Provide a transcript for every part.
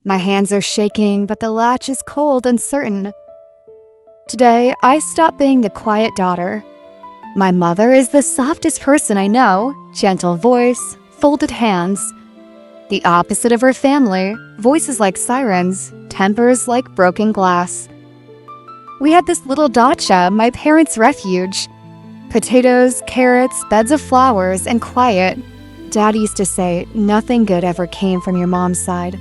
My hands are shaking, but the latch is cold and certain. Today, I stopped being the quiet daughter. My mother is the softest person I know, gentle voice, folded hands. The opposite of her family, voices like sirens, tempers like broken glass. We had this little dacha, my parents' refuge. Potatoes, carrots, beds of flowers, and quiet. Dad used to say, nothing good ever came from your mom's side.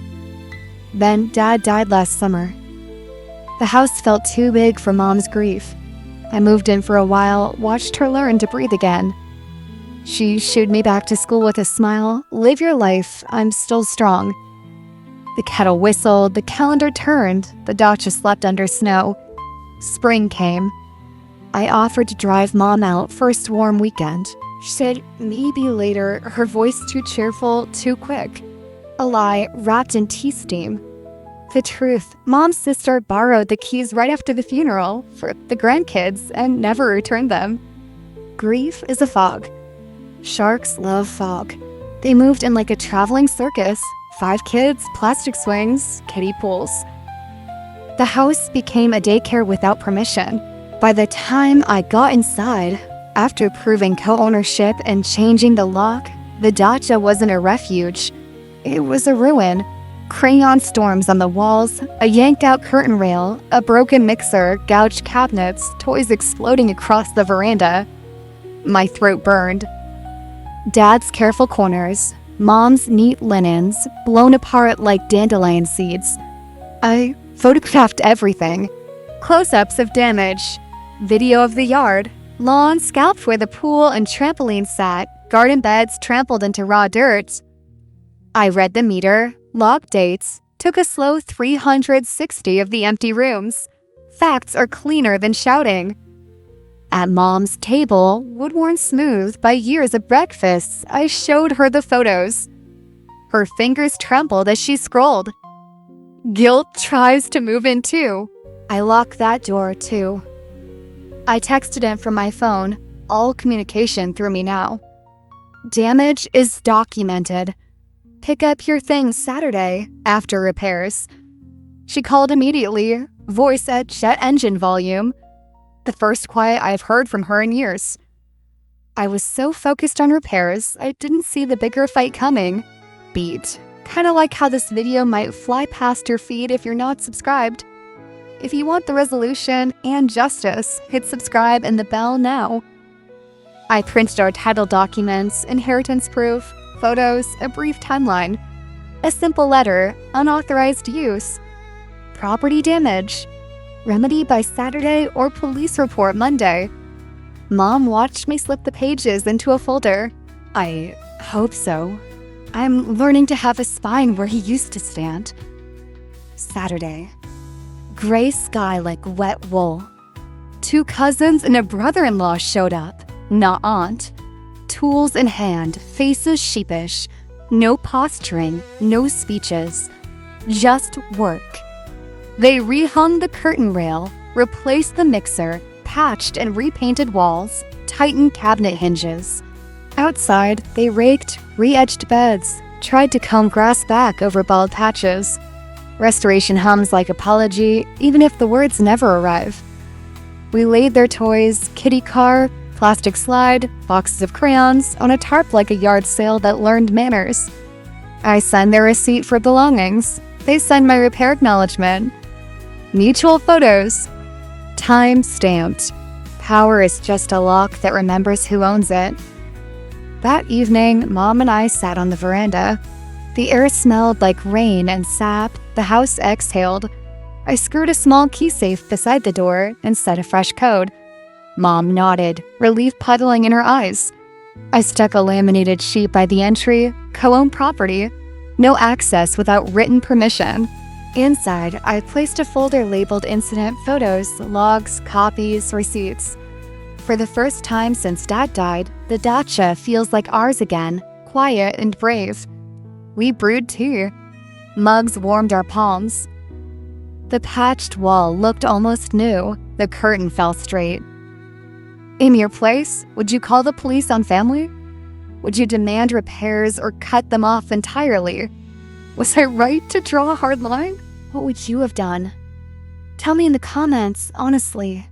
Then Dad died last summer. The house felt too big for Mom's grief. I moved in for a while, watched her learn to breathe again. She shooed me back to school with a smile. Live your life, I'm still strong. The kettle whistled, the calendar turned, the dacha slept under snow. Spring came. I offered to drive Mom out first warm weekend. She said, maybe later, her voice too cheerful, too quick. A lie wrapped in tea steam. The truth, Mom's sister borrowed the keys right after the funeral for the grandkids and never returned them. Grief is a fog. Sharks love fog. They moved in like a traveling circus. 5 kids, plastic swings, kiddie pools. The house became a daycare without permission. By the time I got inside, after proving co-ownership and changing the lock, the dacha wasn't a refuge. It was a ruin. Crayon storms on the walls, a yanked-out curtain rail, a broken mixer, gouged cabinets, toys exploding across the veranda. My throat burned. Dad's careful corners, Mom's neat linens, blown apart like dandelion seeds. I photographed everything. Close-ups of damage, video of the yard, lawn scalped where the pool and trampoline sat, garden beds trampled into raw dirt. I read the meter, logged dates, took a slow 360 of the empty rooms. Facts are cleaner than shouting. At Mom's table, wood-worn smooth by years of breakfasts, I showed her the photos. Her fingers trembled as she scrolled. Guilt tries to move in too. I locked that door too. I texted him from my phone, all communication through me now. Damage is documented. Pick up your things Saturday, after repairs. She called immediately, voice at jet engine volume. The first quiet I've heard from her in years. I was so focused on repairs, I didn't see the bigger fight coming. Beat. Kinda like how this video might fly past your feed if you're not subscribed. If you want the resolution and justice, hit subscribe and the bell now. I printed our title documents, inheritance proof, photos, a brief timeline. A simple letter, unauthorized use. Property damage. Remedy by Saturday or police report Monday. Mom watched me slip the pages into a folder. I hope so. I'm learning to have a spine where he used to stand. Saturday. Gray sky like wet wool. 2 cousins and a brother-in-law showed up, not aunt. Tools in hand, faces sheepish. No posturing, no speeches. Just work. They rehung the curtain rail, replaced the mixer, patched and repainted walls, tightened cabinet hinges. Outside, they raked, re-edged beds, tried to comb grass back over bald patches. Restoration hums like apology, even if the words never arrive. We laid their toys, kitty car, plastic slide, boxes of crayons, on a tarp like a yard sale that learned manners. I send their receipt for belongings. They send my repair acknowledgement. Mutual photos. Time stamped. Power is just a lock that remembers who owns it. That evening, Mom and I sat on the veranda. The air smelled like rain and sap. The house exhaled. I screwed a small key safe beside the door and set a fresh code. Mom nodded, relief puddling in her eyes. I stuck a laminated sheet by the entry, co-owned property. No access without written permission. Inside, I placed a folder labeled incident photos, logs, copies, receipts. For the first time since Dad died, the dacha feels like ours again, quiet and brave. We brewed tea. Mugs warmed our palms. The patched wall looked almost new. The curtain fell straight. In your place, would you call the police on family? Would you demand repairs or cut them off entirely? Was I right to draw a hard line? What would you have done? Tell me in the comments, honestly.